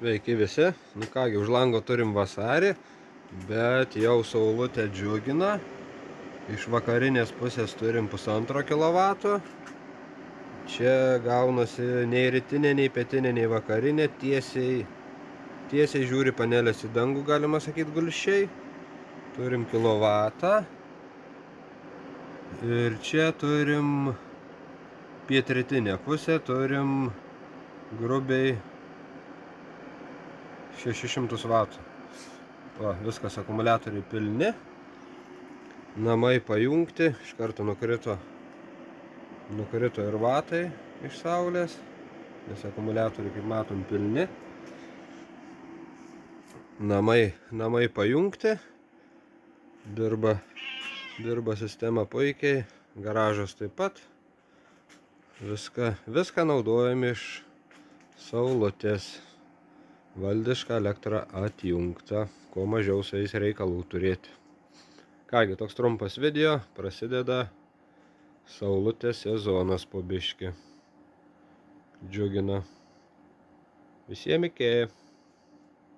Sveiki visi. Nu kągi, už lango turim vasarį, bet jau saulutė džiugina. Iš vakarinės pusės turim 1,5 kW. Čia gaunasi nei rytinė, nei pietinė, nei vakarinė. Tiesiai žiūri panelės į dangų, galima sakyti, gulsčiai. Turim kilovatą. Ir čia turim pietrytinę pusę, turim grubiai 600 vatų. Va, viskas, akumuliatoriai pilni. Namai pajungti, iš karto nukrito ir vatai iš saulės, nes akumuliatoriai, kaip matom, pilni. Namai pajungti, dirba sistema puikiai, garažas taip pat. Viską naudojam iš saulutės. Valdiška elektra atjungta, kuo mažiau su jais reikalų turėti. Kągi, toks trumpas video, prasideda saulutės sezonas po biškį. Džiugina. Visiems iki.